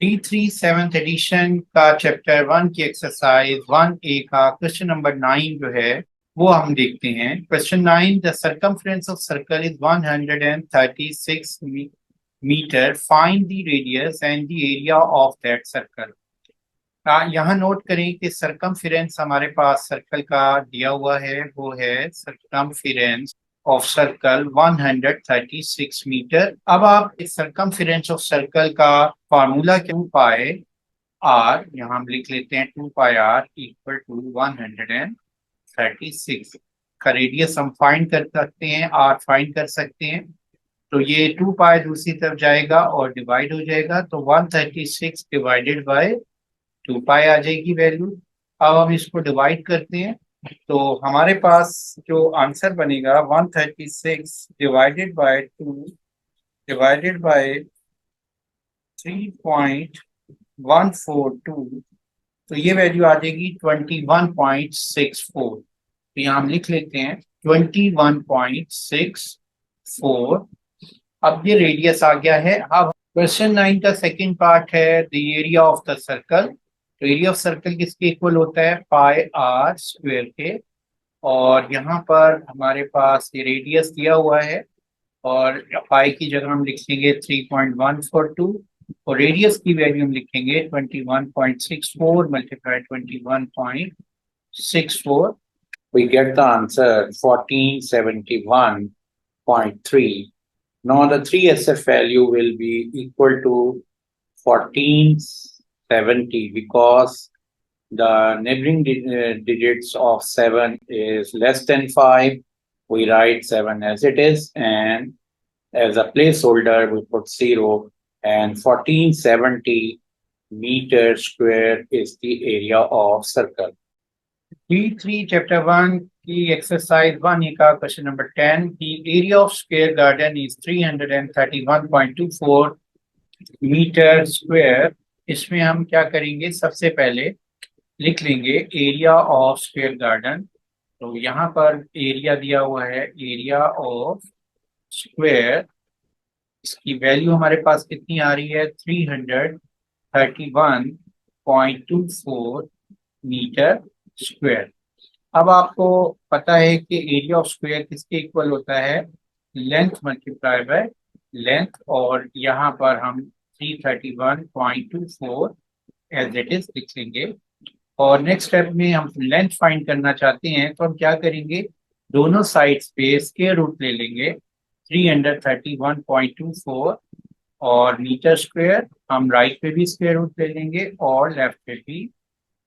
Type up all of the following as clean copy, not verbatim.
D3 seventh edition का chapter 1 की exercise 1A का क्वेश्चन नंबर 9 जो है वो हम देखते हैं। Question 9, the circumference of circle is 136 metre, find the radius and the area of that circle. यहाँ नोट करें कि सरकमफेरेंस हमारे पास सर्कल का दिया हुआ है, वो है सरकमफेरेंस ऑफ सर्कल 136 मीटर। अब आप इस सरकमफेरेंस ऑफ सर्कल का फार्मूला क्यों पाए आर, यहाँ हम लिख लेते हैं 2 पाई आर इक्वल टू 136 का रेडियस हम फाइंड कर सकते हैं, आर फाइंड कर सकते हैं। तो ये 2 पाई दूसरी तरफ जाएगा और डिवाइड हो जाएगा, तो 136 डिवाइडेड बाय 2 पाई आ जाएगी वैल्यू। अब हम इसको डिवाइड करते हैं तो हमारे पास जो आंसर बनेगा 136 डिवाइडेड बाय 2 डिवाइडेड बाय 3.142, तो ये वैल्यू आ जाएगी 21.64। तो यहाँ हम लिख लेते हैं 21.64। अब ये रेडियस आ गया है। अब क्वेश्चन 9 का सेकंड पार्ट है the area of the circle. तो एरिया ऑफ सर्कल किसके इक्वल होता है, पाई आर स्क्वायर के। और यहाँ पर हमारे पास ये रेडियस दिया हुआ है और पाई की जगह हम लिखेंगे 3.142 और रेडियस की वैल्यू हम लिखेंगे 21.64 multiply 21.64। We get the answer 1471.3. Now the 3SF value will be equal to 1470 because the neighboring digits of 7 is less than 5. We write 7 as it is, and as a placeholder we put 0, and 1470 meter square is the area of circle. D3 chapter 1 की exercise 1 का question number 10, the area of square garden is 331.24 metre square. इसमें हम क्या करेंगे, सबसे पहले लिख लेंगे एरिया ऑफ स्क्वायर गार्डन। तो यहाँ पर एरिया दिया हुआ है, एरिया ऑफ स्क्वायर, इसकी वैल्यू हमारे पास कितनी आ रही है 331.24 मीटर स्क्वायर। अब आपको पता है कि एरिया ऑफ स्क्वायर किसके इक्वल होता है, लेंथ मल्टीप्लाई बाय लेंथ, और यहाँ पर हम 331.24 एज इट इज लिख लेंगे। और नेक्स्ट स्टेप में हम लेंथ फाइंड करना चाहते हैं तो हम क्या करेंगे, दोनों साइड्स पे स्क्वायर रूट ले लेंगे 331.24 और मीटर स्क्वायर, हम राइट पे भी स्क्वायर रूट ले लेंगे और लेफ्ट पे भी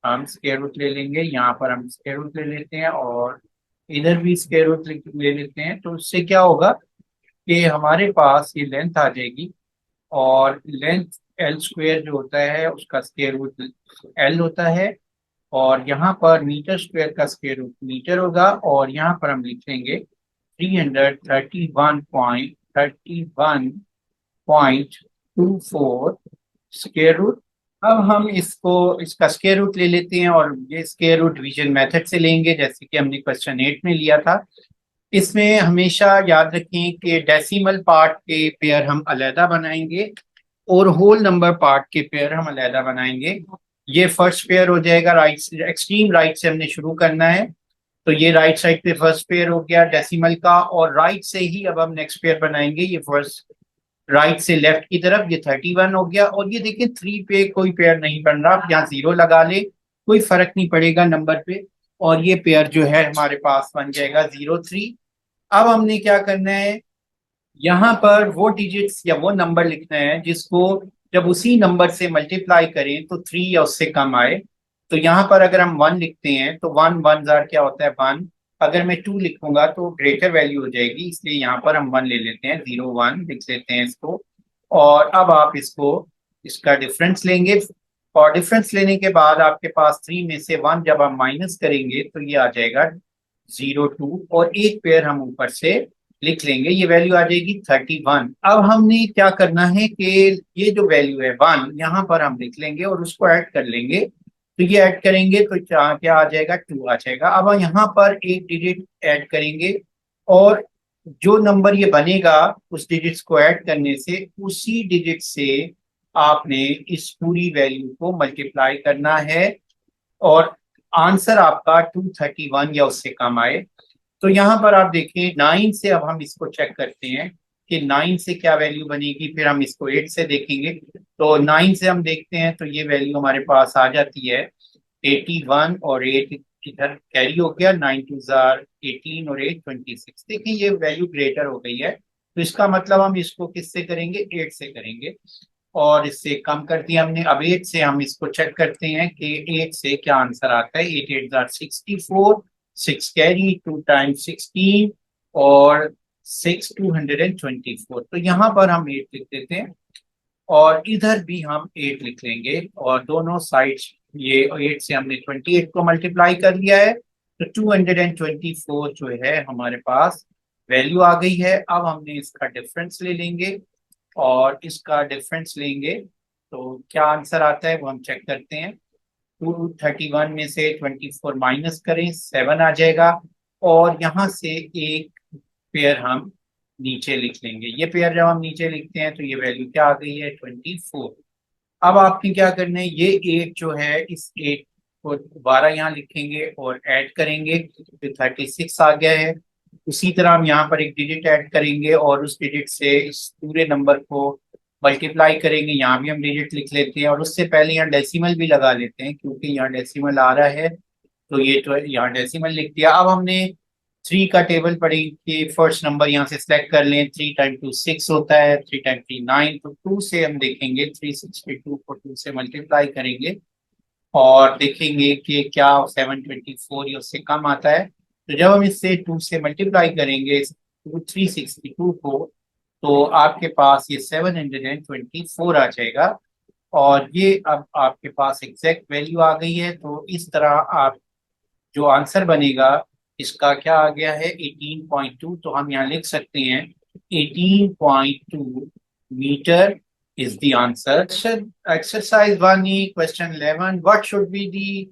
हम स्क्वायर रूट ले लेंगे। यहाँ पर हम स्क्वायर रूट ले लेते हैं और इधर भी स्क्वायर रूट ले लेते हैं। तो उससे क्या होगा कि हमारे पास ये लेंथ आ जाएगी और लेंथ एल स्क्वायर जो होता है उसका स्क्वायर रूट एल होता है, और यहाँ पर मीटर स्क्वायर का स्क्वायर रूट मीटर होगा, और यहाँ पर हम लिखेंगे 331.24 स्क्वायर रूट। अब हम इसका स्क्वायर रूट ले लेते हैं और ये स्क्वायर रूट डिवीजन मेथड से लेंगे, जैसे कि हमने क्वेश्चन 8 में लिया था। इसमें हमेशा याद रखें कि डेसिमल पार्ट के पेयर हम अलहदा बनाएंगे और होल नंबर पार्ट के पेयर हम अलहदा बनाएंगे। ये फर्स्ट पेयर हो जाएगा, राइट एक्सट्रीम राइट से हमने शुरू करना है। तो ये राइट साइड पे फर्स्ट पेयर हो गया डेसिमल का, और राइट से ही अब हम नेक्स्ट पेयर बनाएंगे, ये फर्स्ट राइट से लेफ्ट की तरफ ये 31 हो गया। और ये देखिए 3 पे कोई पेयर नहीं बन रहा, यहाँ 0 लगा ले, कोई फर्क नहीं पड़ेगा नंबर पे, और ये पेयर जो है हमारे पास बन जाएगा 0, 3। अब हमने क्या करना है, यहाँ पर वो डिजिट्स या वो नंबर लिखना है जिसको जब उसी नंबर से मल्टीप्लाई करें तो 3 या उससे कम आए। तो यहाँ पर अगर हम 1 लिखते हैं तो 1 क्या होता है 1। अगर मैं 2 लिखूंगा तो ग्रेटर वैल्यू हो जाएगी, इसलिए यहाँ पर हम 1 ले लेते हैं, 0, 1 लिख लेते हैं इसको। और अब आप इसका डिफरेंस लेंगे, और डिफरेंस लेने के बाद आपके पास 3 में से 1 जब आप माइनस करेंगे तो ये आ जाएगा 0, 2, और एक पेयर हम ऊपर से लिख लेंगे, ये वैल्यू आ जाएगी 31। अब हमने क्या करना है कि ये जो वैल्यू है 1 यहाँ पर हम लिख लेंगे और उसको ऐड कर लेंगे। तो ये ऐड करेंगे तो क्या आ जाएगा 2 आ जाएगा। अब हम यहाँ पर एक डिजिट ऐड करेंगे और जो नंबर ये बनेगा उस डिजिट्स को ऐड करने से उसी डिजिट से आपने इस पूरी वैल्यू को मल्टीप्लाई करना है और आंसर आपका 231 या उससे कम आए। तो यहाँ पर आप देखिए 9 से अब हम इसको चेक करते हैं कि 9 से क्या वैल्यू बनेगी, फिर हम इसको 8 से देखेंगे। तो 9 से हम देखते हैं तो ये वैल्यू हमारे पास आ जाती है 81 और 8 इधर कैरी हो गया, 9 टू जार 18 और 8 26। देखिए ये वैल्यू ग्रेटर हो गई है, तो इसका मतलब हम इसको किससे करेंगे, 8 से करेंगे। और इससे कम कर दिया हमने, अब 8 से हम इसको चेक करते हैं कि 8 से क्या आंसर आता है। 8 8 जार 64, 6 कैरी, 2 टाइम्स 16 और 6 224। तो यहाँ पर हम 8 लिख देते हैं और इधर भी हम 8 लिख लेंगे और दोनों साइड्स, ये 8 से हमने 28 को मल्टीप्लाई कर लिया है, तो 224 जो है हमारे पास वैल्यू आ गई है। अब हमने इसका डिफरेंस ले लेंगे और इसका डिफरेंस लेंगे तो क्या आंसर आता है वो हम चेक करते हैं। 231 में से 24 माइनस करें, 7 आ जाएगा और यहाँ से एक पेयर हम नीचे लिख लेंगे। ये पेयर जब हम नीचे लिखते हैं तो ये वैल्यू क्या आ गई है, 24। अब आपने क्या करना है, ये 8 जो है इस 8 को दोबारा यहाँ लिखेंगे और ऐड करेंगे तो 36 आ गया है। उसी तरह हम यहाँ पर एक डिजिट ऐड करेंगे और उस डिजिट से इस पूरे नंबर को मल्टीप्लाई करेंगे। यहाँ भी हम डिजिट लिख लेते हैं और उससे पहले यहाँ डेसिमल भी लगा लेते हैं क्योंकि यहाँ डेसिमल आ रहा है, तो ये तो यहाँ डेसिमल लिख दिया। अब हमने 3 का टेबल पढ़ी कि फर्स्ट नंबर यहाँ से सिलेक्ट कर लें। 3 टाइम 2 6 होता है, 3 टाइम 3 9, तो 2 से हम देखेंगे 362 को 2 से मल्टीप्लाई करेंगे और देखेंगे कि क्या 724 या उससे कम आता है। तो जब हम इससे 2 से मल्टीप्लाई करेंगे 362 को, तो आपके पास ये 724 आ जाएगा और ये अब आपके पास एग्जैक्ट वैल्यू आ गई है। तो इस तरह आप जो आंसर बनेगा इसका क्या आ गया है, 18.2। तो हम यहाँ लिख सकते हैं 18.2 metre is the answer. Exercise 1E, question 11. What should be the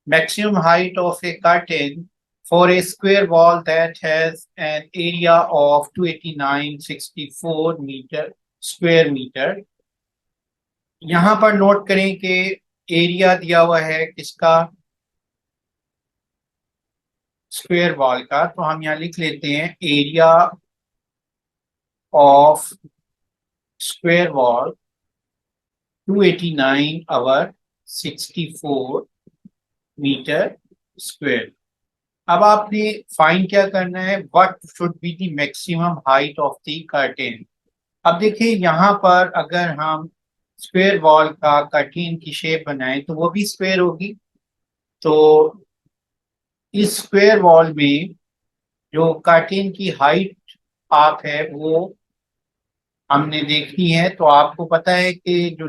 maximum height of a curtain for a square wall that has an area of 289.64 metre square metre. यहाँ पर नोट करें कि एरिया दिया हुआ है किसका, स्क्वायर वॉल का। तो हम यहाँ लिख लेते हैं एरिया ऑफ स्क्वायर वॉल 289 और 64 मीटर स्क्वायर। अब आपने फाइंड क्या करना है, what should be the maximum height of the curtain. अब देखिए यहाँ पर अगर हम स्क्वायर वॉल का कर्टेन की शेप बनाएं तो वो भी स्क्वायर होगी। तो इस स्क्वायर वॉल में जो कर्टेन की हाइट आप है वो हमने देखनी है। तो आपको पता है कि जो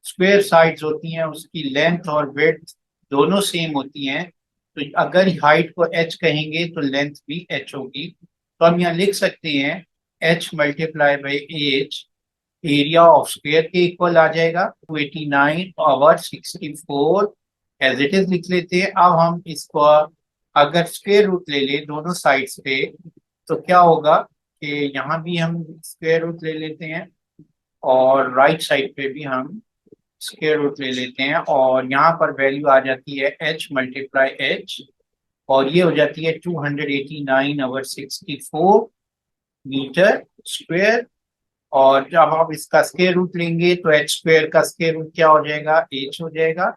स्क्वायर साइड्स होती हैं उसकी लेंथ और विड्थ दोनों सेम होती हैं। तो अगर हाइट को h कहेंगे तो लेंथ भी h होगी। तो हम यहाँ लिख सकते हैं h multiply by H, area of square के इक्वल आ जाएगा 289 और 64 एज इट इज लिख लेते हैं। अब हम इसको अगर स्क्वायर रूट ले ले दोनों साइड्स पे तो क्या होगा कि यहाँ भी हम स्क्वायर रूट ले लेते हैं और राइट साइड पे भी हम स्क्वायर रूट ले लेते हैं और यहाँ पर वैल्यू आ जाती है h मल्टीप्लाई h और ये हो जाती है 289 ओवर 64 मीटर स्क्वायर। और जब आप इसका स्क्वायर रूट लेंगे तो h स्क्वायर का स्क्वायर रूट क्या हो जाएगा, h हो जाएगा।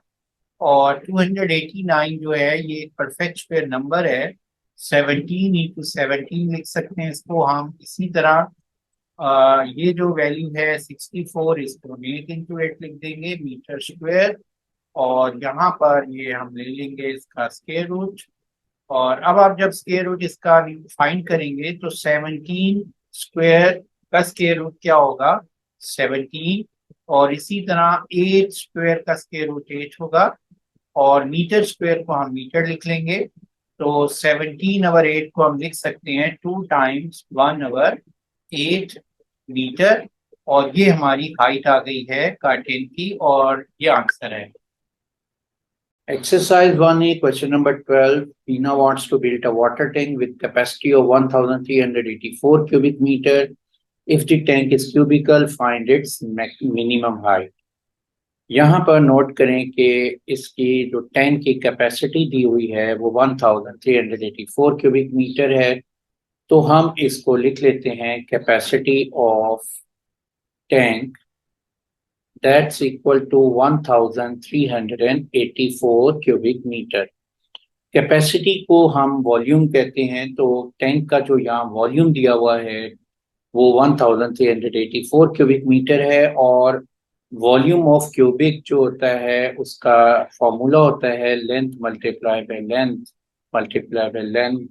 और 289 जो है ये एक परफेक्ट स्क्वायर नंबर है, 17 इंटू 17 लिख सकते हैं इसको हम। इसी तरह ये जो वैल्यू है 64, इसको हम 8 इंटू 8 लिख देंगे मीटर स्क्वायर और यहाँ पर ये हम ले लेंगे इसका स्क्वायर रूट। और अब आप जब स्क्वायर रूट इसका फाइंड करेंगे तो 17 स्क्वायर का स्क्वायर रूट क्या होगा, 17। और इसी तरह 8 स्क्वायर का स्क्वायर रूट 8 होगा और मीटर स्क्वायर को हम मीटर लिख लेंगे। तो 17 ओवर 8 को हम लिख सकते हैं 2 टाइम्स 1 ओवर 8 मीटर और ये हमारी हाइट आ गई है कर्टेन की और ये आंसर है। Exercise 1A, question number 12. Tina wants to build a water tank with capacity of 1384 cubic meter. If the tank is cubical find its minimum height. यहाँ पर नोट करें कि इसकी जो टैंक की कैपेसिटी दी हुई है वो 1384 क्यूबिक मीटर है। तो हम इसको लिख लेते हैं capacity of tank that's equal to 1384 cubic metre. Capacity को हम वॉल्यूम कहते हैं, तो टैंक का जो यहाँ वॉल्यूम दिया हुआ है वो 1384 क्यूबिक मीटर है। और वॉल्यूम ऑफ क्यूबिक जो होता है उसका फॉर्मूला होता है length multiply by length multiply by length.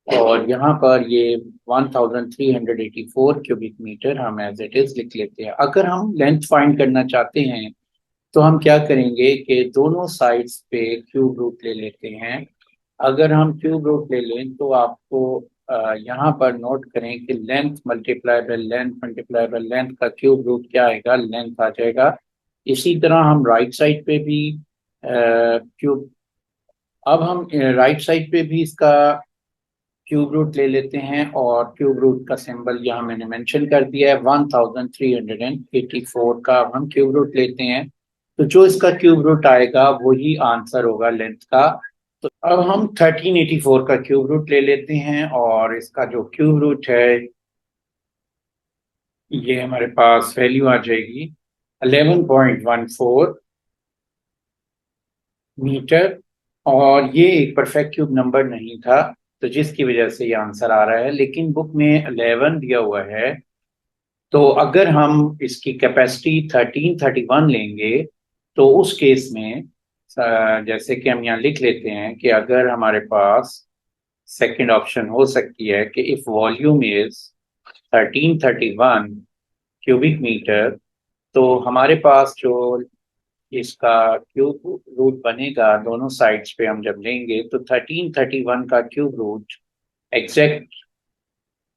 और यहाँ पर ये 1384 क्यूबिक मीटर हम एज इट इज लिख लेते हैं। अगर हम लेंथ फाइंड करना चाहते हैं तो हम क्या करेंगे कि दोनों साइड्स पे क्यूब रूट ले लेते हैं। अगर हम क्यूब रूट ले लें तो आपको यहाँ पर नोट करें कि लेंथ मल्टीप्लाई बाय लेंथ का क्यूब रूट क्या आएगा, लेंथ आ जाएगा। इसी तरह हम राइट साइड पे भी क्यूब अब हम राइट साइड पे भी इसका क्यूब रूट ले लेते हैं और क्यूब रूट का सिंबल यहाँ मैंने मेंशन कर दिया है 1384 का। अब हम क्यूब रूट लेते हैं तो जो इसका क्यूब रूट आएगा वही आंसर होगा लेंथ का। तो अब हम 1384 का क्यूब रूट ले लेते हैं और इसका जो क्यूब रूट है ये हमारे पास वैल्यू आ जाएगी 11.14 मीटर। और ये एक परफेक्ट क्यूब नंबर नहीं था तो जिसकी वजह से ये आंसर आ रहा है, लेकिन बुक में 11 दिया हुआ है। तो अगर हम इसकी कैपेसिटी 1331 लेंगे तो उस केस में जैसे कि हम यहाँ लिख लेते हैं कि अगर हमारे पास सेकंड ऑप्शन हो सकती है कि if volume is 1331 cubic metre, तो हमारे पास जो इसका क्यूब रूट बनेगा दोनों साइड्स पे हम जब लेंगे तो 1331 का क्यूब रूट एग्जैक्ट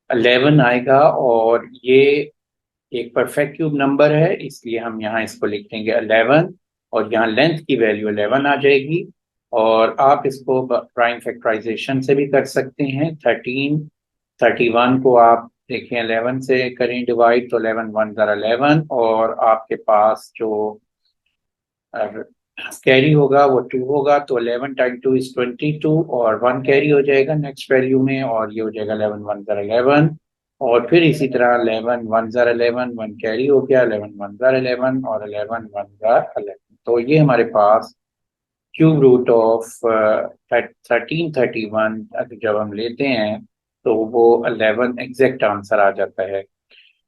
11 आएगा। और ये एक परफेक्ट क्यूब नंबर है इसलिए हम यहाँ इसको लिख देंगे 11 और यहाँ लेंथ की वैल्यू 11 आ जाएगी। और आप इसको प्राइम फैक्टराइजेशन से भी कर सकते हैं। 1331 को आप देखें 11 से करें डिवाइड तो 11 वन ज़रा 11 और आपके पास जो कैरी होगा वो 2 होगा। तो 11 टाइम 2 इज 22 और 1 कैरी हो जाएगा नेक्स्ट वैल्यू में और ये हो जाएगा 11 वन ज़रा 11। और फिर इसी तरह 11 वन ज़रा 11 1 कैरी हो गया 11 वन ज़रा 11 और 11 वन ज़रा 11। तो ये हमारे पास क्यूब रूट ऑफ 1331 जब हम लेते हैं तो वो 11 एग्जैक्ट आंसर आ जाता है।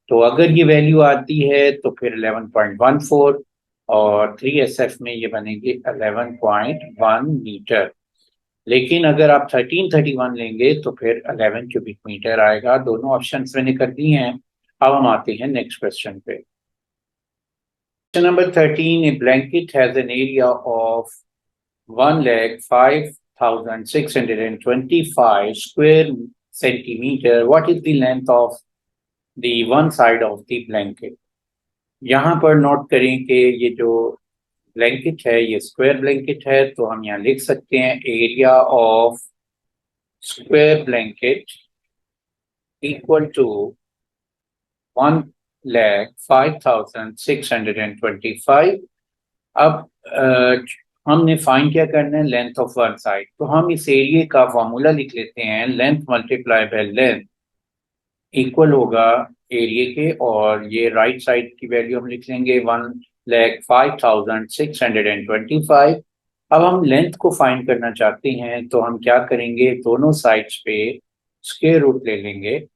तो अगर ये वैल्यू आती है तो फिर 11.14 और 3SF में ये बनेगी 11.1 मीटर। लेकिन अगर आप 1331 लेंगे तो फिर 11 क्यूबिक मीटर आएगा। दोनों ऑप्शंस मैंने कर दिए हैं। अब हम आते हैं नेक्स्ट क्वेश्चन पे। Question number 13, A blanket has an area of 1,05,625 square centimeter. What is the length of the one side of the blanket? यहाँ पर नोट करें कि ये जो ब्लैंकेट है ये स्क्वायर ब्लैंकेट है, तो हम यहाँ लिख सकते हैं area of square blanket equal to 1,05,625। अब हमने फाइंड क्या करना है, लेंथ ऑफ वन साइड। तो हम इस एरिया का फॉर्मूला लिख लेते हैं length multiply by length equal होगा एरिया के। और ये राइट साइड की वैल्यू हम लिख लेंगे 1,05,625। अब हम लेंथ को फाइंड करना चाहते हैं तो हम क्या करेंगे, दोनों साइड्स पे स्क्वायर रूट ले लेंगे।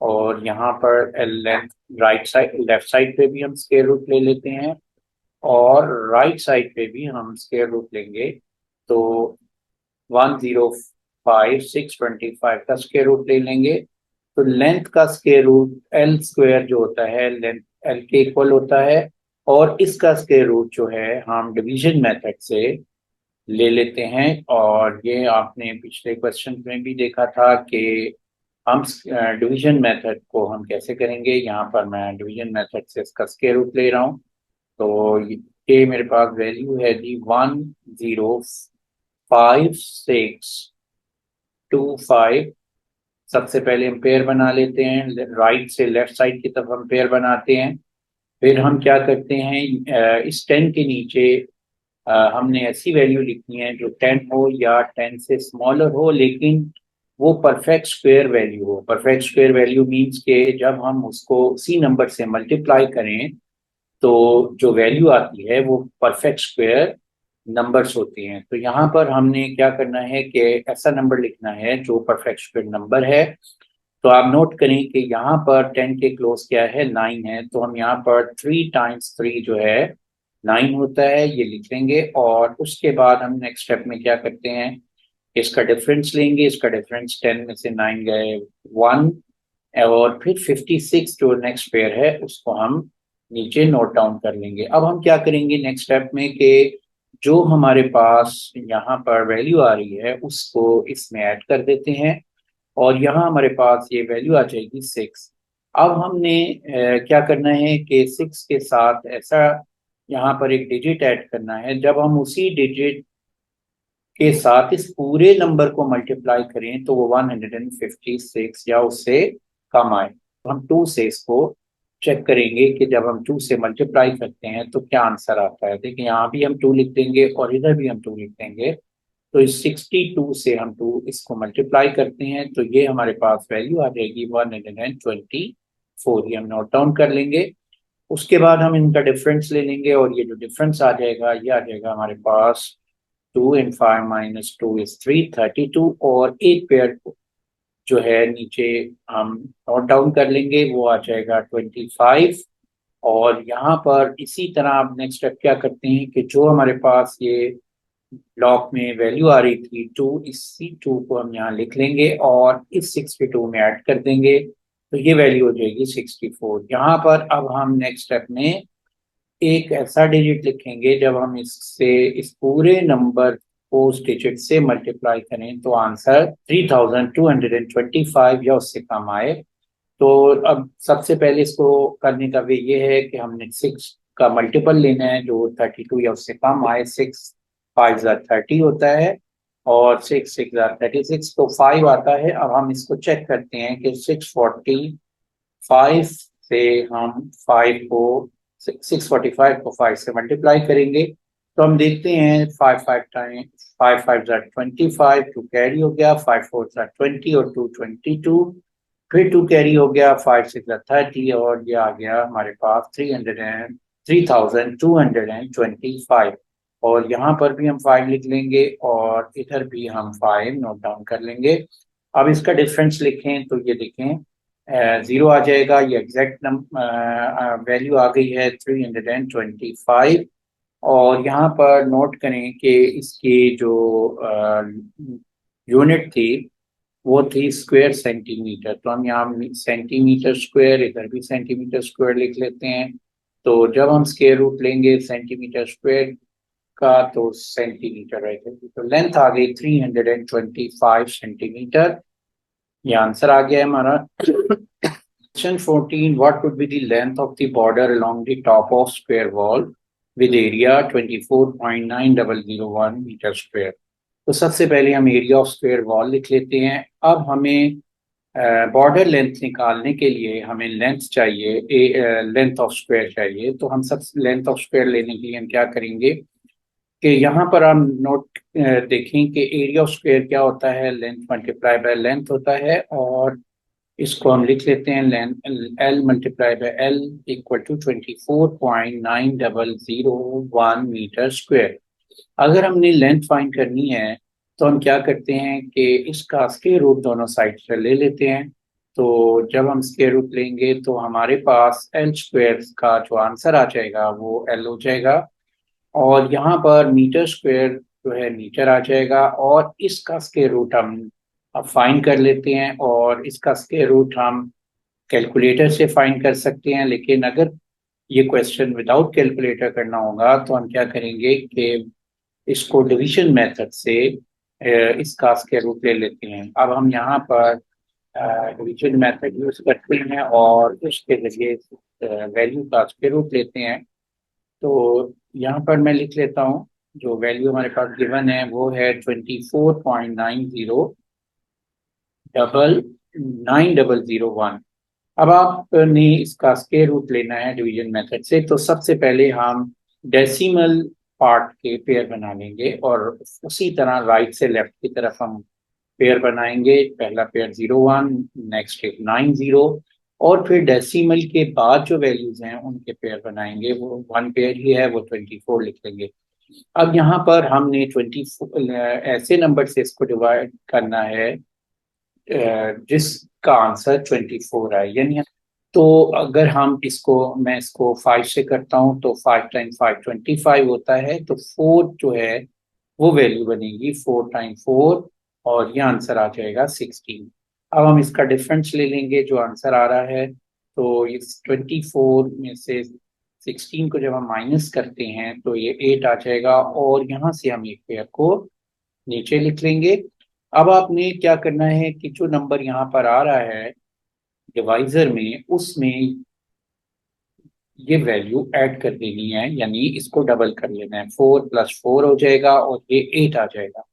और यहाँ पर length right side left side पे भी हम स्क्वायर रूट ले लेते हैं और राइट साइड पे भी हम स्क्वायर रूट लेंगे। तो 1,05,625 का स्क्वायर रूट ले लेंगे। तो लेंथ का स्क्वायर रूट एल स्क्वायर जो होता है लेंथ एल के इक्वल होता है। और इसका स्क्वायर रूट जो है हम डिवीजन मेथड से ले लेते हैं। और ये आपने पिछले क्वेश्चन में भी देखा था कि हम डिवीजन मेथड को हम कैसे करेंगे। यहाँ पर मैं डिवीजन मेथड से इसका स्क्वायर रूट ले रहा हूँ। तो ये मेरे पास वैल्यू है जी 1,05625 सबसे पहले हम पेयर बना लेते हैं, राइट से लेफ्ट साइड की तरफ हम पेयर बनाते हैं। फिर हम क्या करते हैं, इस 10 के नीचे हमने ऐसी वैल्यू लिखनी है जो 10 हो या 10 से स्मॉलर हो, लेकिन वो परफेक्ट स्क्वायर वैल्यू हो। परफेक्ट स्क्वायर वैल्यू मीन्स के जब हम उसको सी नंबर से मल्टीप्लाई करें तो जो वैल्यू आती है वो परफेक्ट स्क्वायर नंबर्स होती हैं। तो यहाँ पर हमने क्या करना है कि ऐसा नंबर लिखना है जो परफेक्ट स्क्वायर नंबर है। तो आप नोट करें कि यहाँ पर 10 के क्लोज क्या है, 9 है। तो हम यहाँ पर 3 × 3 जो है 9 होता है, ये लिख लेंगे। और उसके बाद हम नेक्स्ट स्टेप में क्या करते हैं, इसका डिफरेंस लेंगे। इसका डिफरेंस 10 में से 9 गए 1, और फिर 56 जो नेक्स्ट पेयर है उसको हम नीचे नोट डाउन कर लेंगे। अब हम क्या करेंगे नेक्स्ट स्टेप में कि जो हमारे पास यहाँ पर वैल्यू आ रही है उसको इसमें ऐड कर देते हैं, और यहाँ हमारे पास ये वैल्यू आ जाएगी 6। अब हमने क्या करना है कि 6 के साथ ऐसा यहाँ पर एक डिजिट ऐड करना है, जब हम उसी डिजिट के साथ इस पूरे नंबर को मल्टीप्लाई करें तो वो 156 या उससे कम आए। तो हम 2 से इसको चेक करेंगे कि जब हम 2 से मल्टीप्लाई करते हैं तो क्या आंसर आता है। देखिए यहाँ भी हम 2 लिख देंगे और इधर भी हम 2 लिख देंगे। तो इस 62 से हम 2 इसको मल्टीप्लाई करते हैं तो ये हमारे पास वैल्यू आ जाएगी 124। ये हम नोट डाउन कर लेंगे। उसके बाद हम इनका डिफरेंस ले लेंगे और ये जो डिफरेंस आ जाएगा ये आ जाएगा हमारे पास 2 × 5 - 2 = 3, 32। और एक पेयर जो है नीचे हम नोट डाउन कर लेंगे, वो आ जाएगा 25। और यहाँ पर इसी तरह आप नेक्स्ट स्टेप क्या करते हैं कि जो हमारे पास ये ब्लॉक में वैल्यू आ रही थी 2, इसी 2 को हम यहाँ लिख लेंगे और इस 62 में ऐड कर देंगे तो ये वैल्यू हो जाएगी 64। यहाँ पर अब हम नेक्स्ट स्टेप में एक ऐसा डिजिट लिखेंगे, जब हम इससे इस पूरे नंबर को उस डिजिट से मल्टीप्लाई करें तो आंसर 3225 या उससे कम आए। तो अब सबसे पहले इसको करने का वे ये है कि हमने 6 का मल्टीपल लेना है जो 32 या उससे कम आए। 6 5 * 30 होता है और 6 6 * 36 तो 5 आता है। अब हम इसको चेक करते हैं कि 645 से हम 5 को 645 को 5 से मल्टीप्लाई करेंगे तो हम देखते हैं 5 5 टाइम 5 5 * 25, 2 कैरी हो गया, 5 4 * 20 और 2 22, फिर 2 कैरी हो गया, 5 6 * 30 और ये आ गया हमारे पास 3225। और यहाँ पर भी हम 5 लिख लेंगे और इधर भी हम 5 नोट डाउन कर लेंगे। अब इसका डिफरेंस लिखें तो ये देखें 0 आ जाएगा। ये एग्जैक्ट वैल्यू आ गई है 325। और यहाँ पर नोट करें कि इसकी जो यूनिट थी वो थी स्क्वायर सेंटीमीटर। तो हम यहाँ सेंटीमीटर स्क्वायर, इधर भी सेंटीमीटर स्क्वायर लिख लेते हैं। तो जब हम स्क्वायर रूट लेंगे सेंटीमीटर स्क्वायर का तो सेंटीमीटर रहेगा। तो लेंथ आ गई 325 सेंटीमीटर। ये आंसर आ गया है हमारा। Question 14, what would be the length of the border along the top of square wall with area 24.9001 metre square. तो सबसे पहले हम एरिया ऑफ स्क्वायर वॉल लिख लेते हैं। अब हमें बॉर्डर लेंथ निकालने के लिए हमें लेंथ चाहिए, लेंथ ऑफ स्क्वायर चाहिए। तो हम सब लेंथ ऑफ स्क्वायर लेने के लिए हम क्या करेंगे कि यहाँ पर हम नोट देखें कि एरिया ऑफ स्क्वायर क्या होता है, लेंथ मल्टीप्लाई बाय लेंथ होता है। और इसको हम लिख लेते हैं length L multiply by L equal to 24.9001 metre square. अगर हमने लेंथ फाइंड करनी है तो हम क्या करते हैं कि इसका स्क्वायर रूट दोनों साइड से ले लेते हैं। तो जब हम स्क्वायर रूट लेंगे तो हमारे पास L स्क्वायर का जो आंसर आ जाएगा वो L हो जाएगा। और यहाँ पर मीटर स्क्वायर जो है मीटर आ जाएगा। और इसका स्क्वायर रूट हम अब फाइंड कर लेते हैं, और इसका स्क्वायर रूट हम कैलकुलेटर से फाइंड कर सकते हैं। लेकिन अगर ये क्वेश्चन विदाउट कैलकुलेटर करना होगा तो हम क्या करेंगे कि इसको डिवीजन मेथड से इसका स्क्वायर रूट ले लेते हैं। अब हम यहाँ पर डिवीजन मेथड यूज करते हैं और उसके जरिए वैल्यू का स्क्वायर रूट लेते हैं। तो यहाँ पर मैं लिख लेता हूँ, जो वैल्यू हमारे पास गिवन है वो है 24.90 डबल 9001। अब आपने इसका स्क्वायर रूट लेना है डिवीजन मेथड से, तो सबसे पहले हम डेसिमल पार्ट के पेयर बना लेंगे और उसी तरह राइट से लेफ्ट की तरफ हम पेयर बनाएंगे। पहला पेयर 01, नेक्स्ट एक 90, और फिर डेसिमल के बाद जो वैल्यूज हैं उनके पेयर बनाएंगे। वो वन पेयर ही है, वो 24 लिख लेंगे। अब यहाँ पर हमने 24 ऐसे नंबर से इसको डिवाइड करना है जिसका आंसर 24 है। यानी तो अगर हम इसको, मैं इसको 5 से करता हूँ तो 5 टाइम 5 25 होता है, तो 4 जो है वो वैल्यू बनेगी 4 टाइम 4, और ये आंसर आ जाएगा 16। अब हम इसका डिफरेंस ले लेंगे जो आंसर आ रहा है, तो इस 24 में से 16 को जब हम माइनस करते हैं तो ये 8 आ जाएगा, और यहाँ से हम एक पेयर को नीचे लिख लेंगे। अब आपने क्या करना है कि जो नंबर यहाँ पर आ रहा है डिवाइजर में, उसमें ये वैल्यू ऐड कर देनी है, यानी इसको डबल कर लेना है। 4 + 4 हो जाएगा और ये 8 आ जाएगा।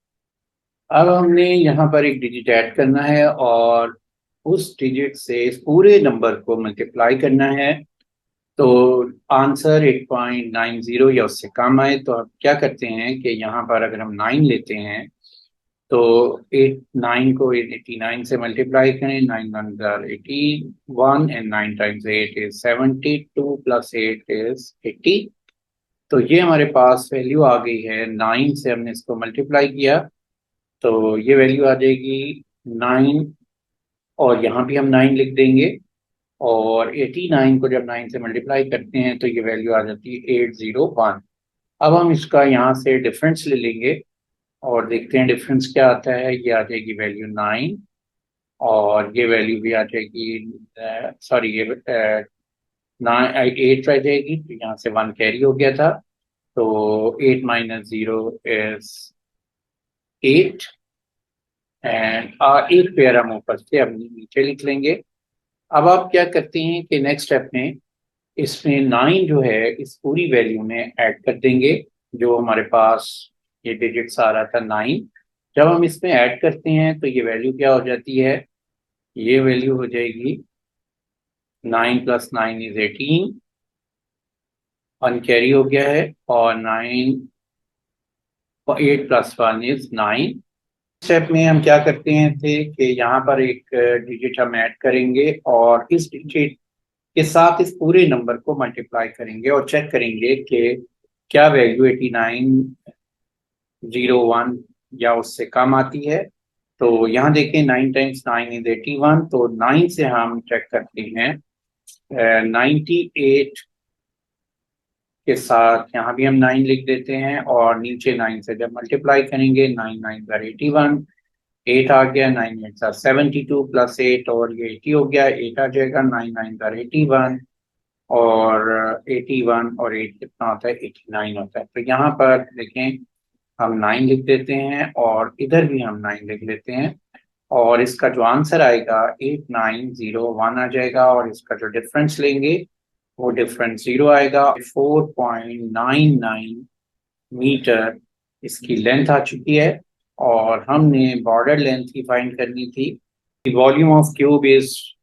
अब हमने यहाँ पर एक डिजिट ऐड करना है और उस डिजिट से इस पूरे नंबर को मल्टीप्लाई करना है। तो आंसर 8.90 या उससे कम आए तो हम क्या करते हैं कि यहाँ पर अगर हम 9 लेते हैं तो 9 को 89 से मल्टीप्लाई करें। 9 × 1 = 81 एंड 9 टाइम्स 8 इज 72 + 8 इज 80। तो ये हमारे पास वैल्यू आ गई है। 9 से हमने इसको मल्टीप्लाई किया तो ये वैल्यू आ जाएगी 9, और यहाँ भी हम 9 लिख देंगे, और 89 को जब 9 से मल्टीप्लाई करते हैं तो ये वैल्यू आ जाती है 801। अब हम इसका यहाँ से डिफरेंस ले लेंगे और देखते हैं डिफरेंस क्या आता है। ये आ जाएगी वैल्यू 9, और ये वैल्यू भी आ जाएगी, सॉरी ये 8 रह जाएगी, तो यहाँ से 1 कैरी हो गया था। तो 8 - 0 इज 8, एंड एक पेयर हम ऊपर से अपनी नीचे लिख लेंगे। अब आप क्या करते हैं कि नेक्स्ट स्टेप में इसमें 9 जो है इस पूरी वैल्यू में ऐड कर देंगे। जो हमारे पास ये डिजिट्स आ रहा था 9, जब हम इसमें ऐड करते हैं तो ये वैल्यू क्या हो जाती है, ये वैल्यू हो जाएगी 9 + 9 इज 18, 1 कैरी हो गया है, और 8 + 1 इज 9। स्टेप में हम क्या करते हैं थे कि यहाँ पर एक डिजिट हम ऐड करेंगे और इस डिजिट के साथ इस पूरे नंबर को मल्टीप्लाई करेंगे और चेक करेंगे कि क्या वैल्यू 8901 या उससे कम आती है। तो यहाँ देखें 9 टाइम्स 9 इज 81, तो 9 से हम चेक करते हैं 98 के साथ यहाँ भी हम 9 लिख देते हैं, और नीचे 9 से जब मल्टीप्लाई करेंगे 9 × 9 = 81, 8 आ गया, 9 × 8 = 72 + 8, और ये 80 हो गया, 8 आ जाएगा, 9 × 9 = 81, और 81 और 8 कितना होता है, 89 होता है। तो यहाँ पर देखें हम 9 लिख देते हैं और इधर भी हम 9 लिख लेते हैं, और इसका जो आंसर आएगा 8901 आ जाएगा, और इसका जो डिफरेंस लेंगे वो डिफरेंस 0 आएगा। 4.99 मीटर इसकी लेंथ आ चुकी है, और हमने बॉर्डर लेंथ ही फाइंड करनी थी। Volume of cube is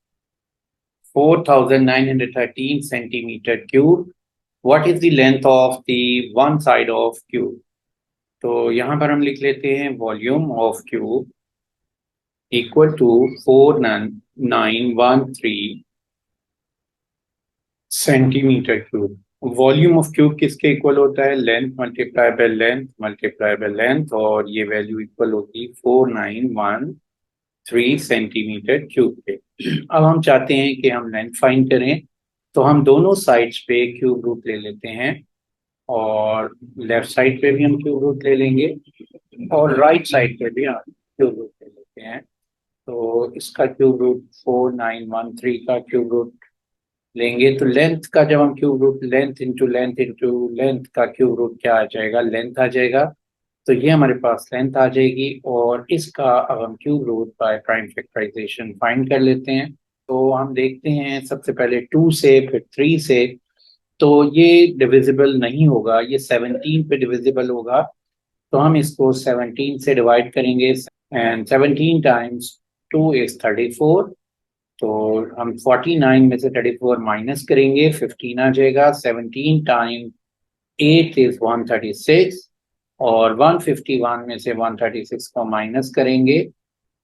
4913 centimeter cube. What is the length of the one side of cube? तो यहाँ पर हम लिख लेते हैं volume of cube equal to 4913 centimetre cube. Volume of cube किसके इक्वल होता है, length multiply by length multiply by length, और ये वैल्यू इक्वल होगी 4913 सेंटीमीटर क्यूब के। अब हम चाहते हैं कि हम लेंथ फाइंड करें, तो हम दोनों साइड्स पे क्यूब रूट ले लेते हैं, और लेफ्ट साइड पे भी हम क्यूब रूट ले लेंगे और राइट साइड पे भी हम क्यूब रूट ले लेते हैं। तो इसका क्यूब रूट 4913 का क्यूब रूट लेंगे, तो लेंथ का जब हम cube root, length into length into length का क्यूब रूट क्या आ जाएगा, लेंथ आ जाएगा। तो ये हमारे पास लेंथ आ जाएगी, और इसका अब हम cube root by prime factorisation find कर लेते हैं। तो हम देखते हैं सबसे पहले 2 से फिर 3 से, तो ये डिविजिबल नहीं होगा, ये 17 पे डिविजिबल होगा। तो हम इसको 17 से डिवाइड करेंगे, एंड 17 टाइम्स 2 is 34, तो हम 49 में से 34 माइनस करेंगे, 15 आ जाएगा। 17 टाइम 8 इज 136, और 151 में से 136 को माइनस करेंगे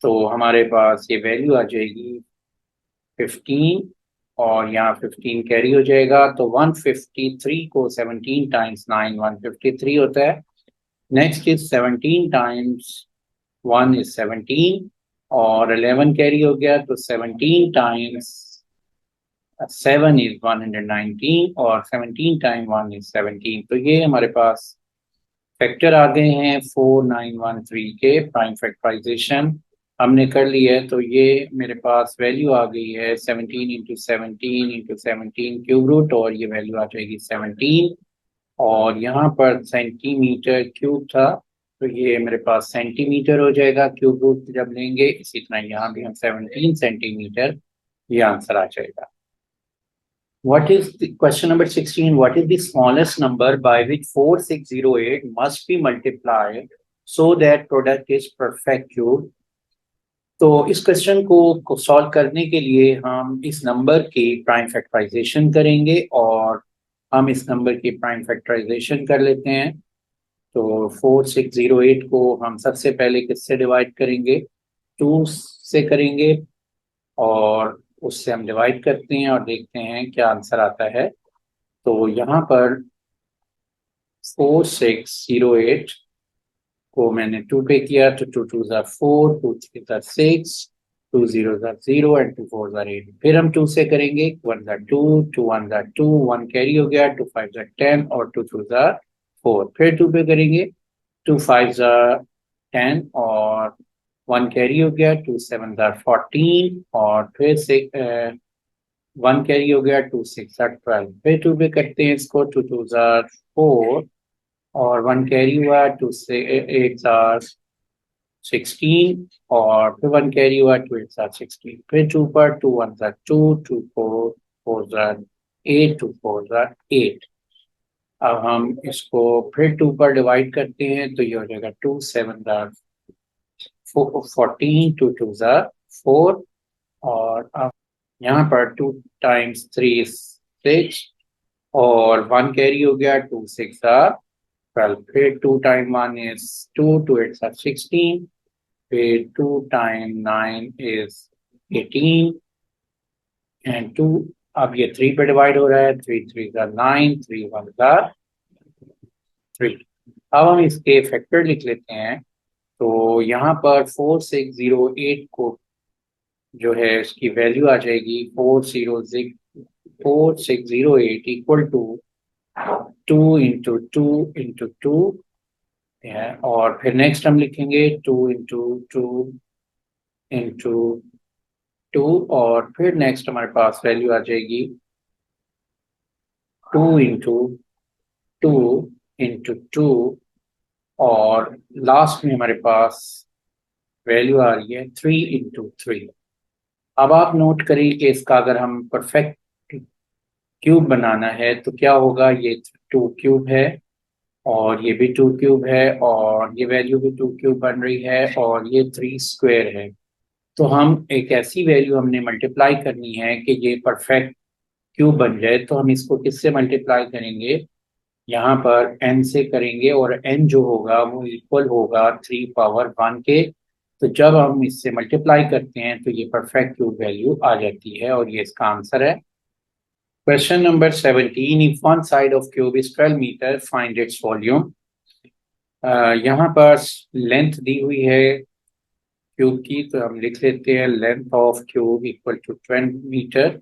तो हमारे पास ये वैल्यू आ जाएगी 15, और यहाँ 15 कैरी हो जाएगा, तो 153 को 17 टाइम्स 9 153 होता है। नेक्स्ट इज 17 टाइम्स 1 इज 17, और 11 कैरी हो गया, तो 17 टाइम्स 7 इज 119, और 17 टाइम 1 इज 17। तो ये हमारे पास फैक्टर आ गए हैं 4913 के। प्राइम फैक्टराइजेशन हमने कर लिया है, तो ये मेरे पास वैल्यू आ गई है 17 इंटू 17 इंटू 17 क्यूब रूट, और ये वैल्यू आ जाएगी 17, और यहाँ पर सेंटीमीटर क्यूब था, तो ये मेरे पास सेंटीमीटर हो जाएगा क्यूब रूट जब लेंगे। इसी तरह यहाँ भी हम 17 सेंटीमीटर, ये आंसर आ जाएगा। What is the question number 16? What is the smallest number by which 4608 must be multiplied so that product is perfect cube? तो इस क्वेश्चन को सॉल्व करने के लिए हम इस नंबर की प्राइम फैक्टराइजेशन करेंगे, और हम इस नंबर की प्राइम फैक्टराइजेशन कर लेते हैं। तो 4608 को हम सबसे पहले किससे डिवाइड करेंगे? 2 से करेंगे, और उससे हम डिवाइड करते हैं और देखते हैं क्या आंसर आता है। तो यहाँ पर 4608 को मैंने 2 पे किया, तो 2 2 ज़ा 4, 2 3 ज़ा 6, 2 0 ज़ा 0 एंड 2 4 ज़ा 8। फिर हम 2 से करेंगे, 1 ज़ा 2, 2 1 ज़ा 2, 1 कैरी हो गया, 2 5 ज़ा 10, और 2 2 ज़ा 4। फिर 2 पे करेंगे, 2 5 ज़ा 10, और 1 कैरी हो गया, 2 7 ज़ा 14, और फिर से 1 कैरी हो गया, 2 6 ज़ा 12। फिर 2 पे करते हैं इसको, 2 2 ज़ा 4, और 1 कैरी हुआ, 2 से 8 ज़ा 16, और फिर 1 कैरी हुआ, 2 8 ज़ा 16। फिर 2 पर 2 1 ज़ा 2, 2 4 4 ज़ा 8, 2 4 ज़ा 8। अब हम इसको फिर 2 पर डिवाइड करते हैं, तो ये हो जाएगा 2 7 ज़ा 14, 2 2 ज़ा 4, और अब यहाँ पर 2 टाइम्स 3 6, और 1 कैरी हो गया, 2 6 ज़ा 12। फिर 2 टाइम 1 is 2, 2 8 are 16, फिर 2 टाइम 9 is 18, एंड 2, अब ये 3 पे डिवाइड हो रहा है, 3 3 का 9, 3 1 का 3। अब हम इसके फैक्टर लिख लेते हैं। तो यहाँ पर 4608 को जो है इसकी वैल्यू आ जाएगी 4608 इक्वल टू 2 इंटू 2 इंटू 2, और फिर नेक्स्ट हम लिखेंगे 2 इंटू 2 इंटू 2, और फिर नेक्स्ट हमारे पास वैल्यू आ जाएगी 2 इंटू 2 इंटू 2, और लास्ट में हमारे पास वैल्यू आ रही है 3 इंटू 3। अब आप नोट करिए कि इसका अगर हम परफेक्ट क्यूब बनाना है तो क्या होगा। ये 2 क्यूब है, और ये भी 2 क्यूब है, और ये वैल्यू भी 2 क्यूब बन रही है, और ये 3 स्क्वायर है। तो हम एक ऐसी वैल्यू हमने मल्टीप्लाई करनी है कि ये परफेक्ट क्यूब बन जाए। तो हम इसको किससे मल्टीप्लाई करेंगे? यहाँ पर n से करेंगे, और n जो होगा वो इक्वल होगा 3 पावर 1 के। तो जब हम इससे मल्टीप्लाई करते हैं तो ये परफेक्ट क्यूब वैल्यू आ जाती है, और ये इसका आंसर है। Question number 17, if one side of cube is 12 metre find its volume. यहाँ पर लेंथ दी हुई है क्यूब की, तो हम लिख लेते हैं length of cube equal to 12 metre.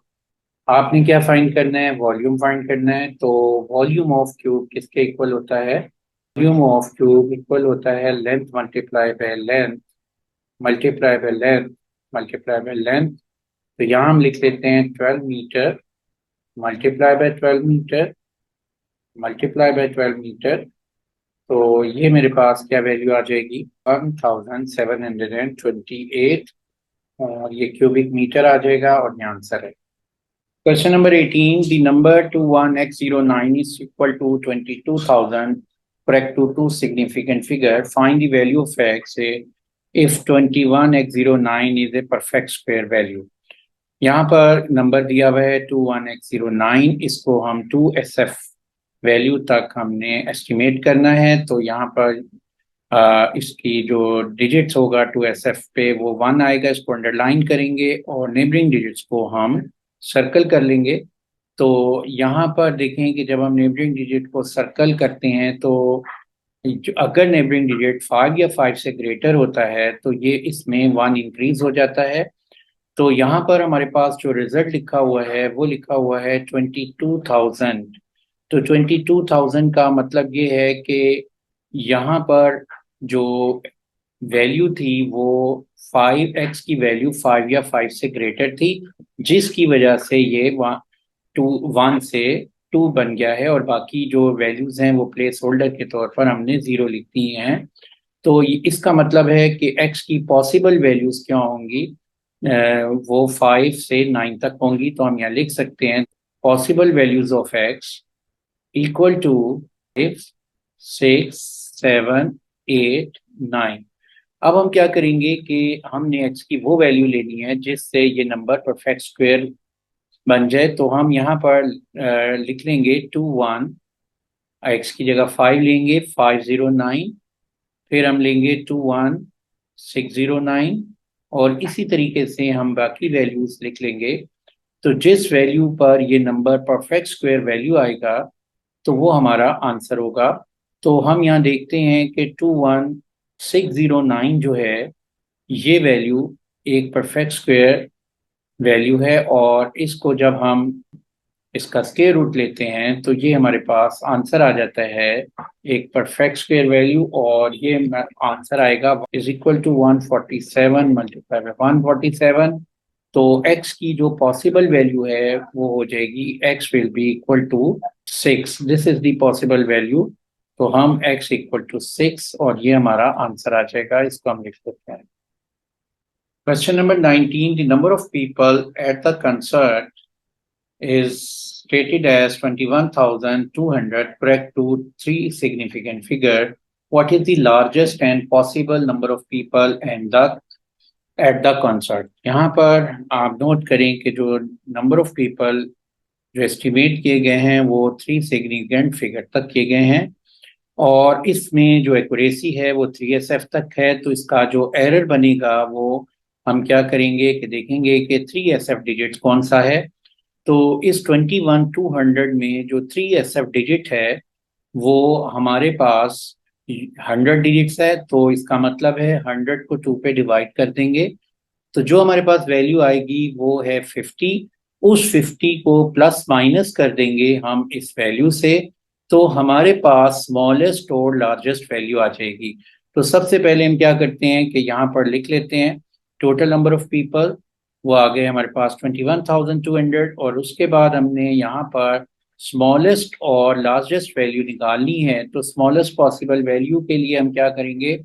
आपने क्या फाइंड करना है? वॉल्यूम फाइंड करना है। तो वॉल्यूम ऑफ क्यूब किसके इक्वल होता है? वॉल्यूम ऑफ क्यूब इक्वल होता है length multiply by length multiply by length multiply by length. तो यहाँ हम लिख लेते हैं 12 metre multiply by 12 metre multiply by 12 metre. तो ये मेरे पास क्या वैल्यू आ जाएगी? 1728, और ये क्यूबिक मीटर आ जाएगा, और ये आंसर है। Question number 18, the number 21x09 is equal to 22,000. Correct to two significant figure. Find the value of x if 21x09 is a perfect square value. यहाँ पर नंबर दिया हुआ है 21x09, इसको हम 2SF वैल्यू तक हमने एस्टिमेट करना है। तो यहाँ पर इसकी जो डिजिट्स होगा 2SF पे वो 1 आएगा, इसको अंडरलाइन करेंगे और नेबरिंग डिजिट्स को हम सर्कल कर लेंगे। तो यहाँ पर देखें कि जब हम नेबरिंग डिजिट को सर्कल करते हैं तो अगर नेबरिंग डिजिट 5 या 5 से ग्रेटर होता है तो ये इसमें 1 इंक्रीज हो जाता है। तो यहाँ पर हमारे पास जो रिजल्ट लिखा हुआ है वो लिखा हुआ है 22,000। तो 22,000 का मतलब ये है कि यहाँ पर जो वैल्यू थी वो 5x की वैल्यू 5 या 5 से ग्रेटर थी, जिसकी वजह से ये 1 से 2 बन गया है और बाकी जो वैल्यूज हैं वो प्लेस होल्डर के तौर पर हमने 0 लिख दी हैं। तो इसका मतलब है कि x की पॉसिबल वैल्यूज क्या होंगी, वो 5 से 9 तक होंगी। तो हम यहाँ लिख सकते हैं possible values of x equal to 6, 7, 8, 9। अब हम क्या करेंगे कि हमने x की वो वैल्यू लेनी है जिससे ये नंबर परफेक्ट स्क्वायर बन जाए। तो हम यहाँ पर लिख लेंगे 21, x की जगह 5 लेंगे 509, फिर हम लेंगे 21609 और इसी तरीके से हम बाकी वैल्यूज लिख लेंगे। तो जिस वैल्यू पर ये नंबर परफेक्ट स्क्वायर वैल्यू आएगा तो वो हमारा आंसर होगा। तो हम यहाँ देखते हैं कि 21609 जो है ये वैल्यू एक परफेक्ट स्क्वायर वैल्यू है और इसको जब हम इसका स्क्वायर रूट लेते हैं तो ये हमारे पास आंसर आ जाता है एक परफेक्ट स्क्वायर वैल्यू, और ये आंसर आएगा is equal to 147 multiply by 147। तो x की जो पॉसिबल वैल्यू है वो हो जाएगी x will be equal to 6। This is the possible value. तो हम x इक्वल टू 6 और ये हमारा आंसर आ जाएगा, इसको हम लिख सकते हैं। Question number 19. The number of people at the concert is stated as 21,200. Correct to three significant figure. What is the largest and possible number of people and at the concert? यहाँ पर आप note करें कि जो number of people जो estimate किए गए हैं वो 3 सिग्निफिकेंट फिगर तक किए गए हैं और इसमें जो एक्यूरेसी है वो 3SF तक है। तो इसका जो एरर बनेगा वो हम क्या करेंगे कि देखेंगे कि 3SF डिजिट कौन सा है। तो इस 21,200 में जो 3SF डिजिट है वो हमारे पास 100 डिजिट्स है। तो इसका मतलब है 100 को 2 पे डिवाइड कर देंगे तो जो हमारे पास वैल्यू आएगी वो है 50। उस 50 को प्लस माइनस कर देंगे हम इस वैल्यू से, तो हमारे पास स्मॉलेस्ट और लार्जेस्ट वैल्यू आ जाएगी। तो सबसे पहले हम क्या करते हैं कि यहाँ पर लिख लेते हैं टोटल नंबर ऑफ पीपल, वो आ गए हमारे पास 21,200 और उसके बाद हमने यहाँ पर स्मॉलेस्ट और लार्जेस्ट वैल्यू निकालनी है। तो स्मॉलेस्ट पॉसिबल वैल्यू के लिए हम क्या करेंगे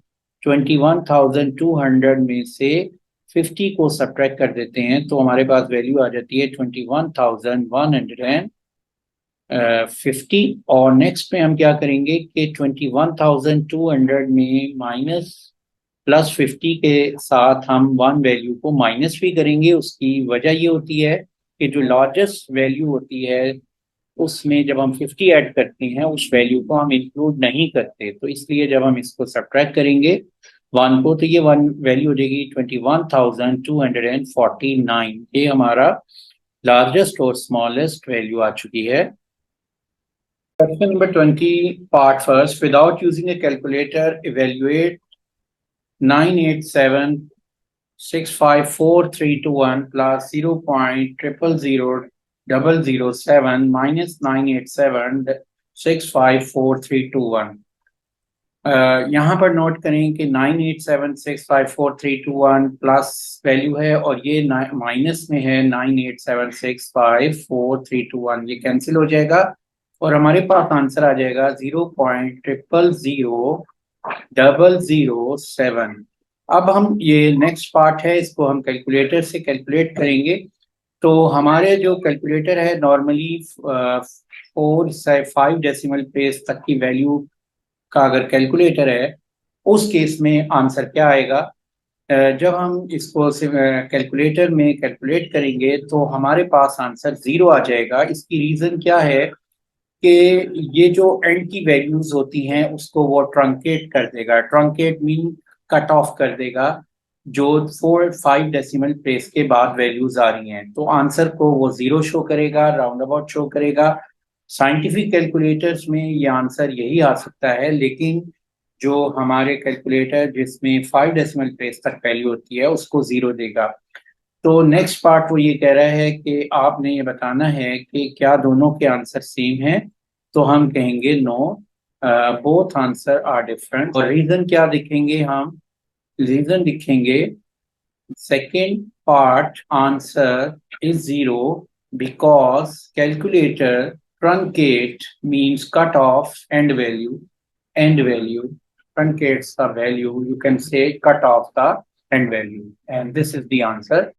21,200 में से 50 को सब्ट्रैक्ट कर देते हैं तो हमारे पास वैल्यू आ जाती है 21,150। और नेक्स्ट में हम क्या करेंगे कि 21,200 में माइनस प्लस 50 के साथ हम 1 वैल्यू को माइनस भी करेंगे। उसकी वजह ये होती है कि जो लार्जेस्ट वैल्यू होती है उसमें जब हम 50 ऐड करते हैं उस वैल्यू को हम इंक्लूड नहीं करते, तो इसलिए जब हम इसको सब्ट्रैक्ट करेंगे 1 को तो ये 1 वैल्यू हो जाएगी 21,249। ये हमारा लार्जेस्ट और स्मॉलेस्ट वैल्यू आ चुकी है। Question number 20 part first, without using ए कैलकुलेटर इवेल्युएट 987654321 प्लस 0.000007 माइनस 987654321। यहाँ पर नोट करें कि 987654321 प्लस वैल्यू है और ये माइनस में है 987654321, ये कैंसिल हो जाएगा और हमारे पास आंसर आ जाएगा 0.000007। अब हम ये नेक्स्ट पार्ट है इसको हम कैलकुलेटर से कैलकुलेट करेंगे। तो हमारे जो कैलकुलेटर है नॉर्मली 4 से 5 डेसिमल प्लेस तक की वैल्यू का अगर कैलकुलेटर है उस केस में आंसर क्या आएगा जब हम इसको कैलकुलेटर में कैलकुलेट करेंगे तो हमारे पास आंसर 0 आ जाएगा। इसकी रीजन क्या है कि ये जो एंड की वैल्यूज होती हैं उसको वो ट्रंकेट कर देगा। ट्रंकेट मीन कट ऑफ कर देगा जो 4-5 डेसिमल प्लेस के बाद वैल्यूज आ रही हैं, तो आंसर को वो 0 शो करेगा, राउंड अबाउट शो करेगा। साइंटिफिक कैलकुलेटर्स में ये आंसर यही आ सकता है, लेकिन जो हमारे कैलकुलेटर जिसमें 5 डेसिमल प्लेस तक वैल्यू होती है उसको 0 देगा। तो नेक्स्ट पार्ट वो ये कह रहा है कि आपने ये बताना है कि क्या दोनों के आंसर सेम हैं। तो हम कहेंगे no, both answer are different. और रीजन क्या लिखेंगे हम? रीजन लिखेंगे second part answer is 0 because calculator truncate means cut off end value truncates the value, you can say cut off the end value, and this is the answer.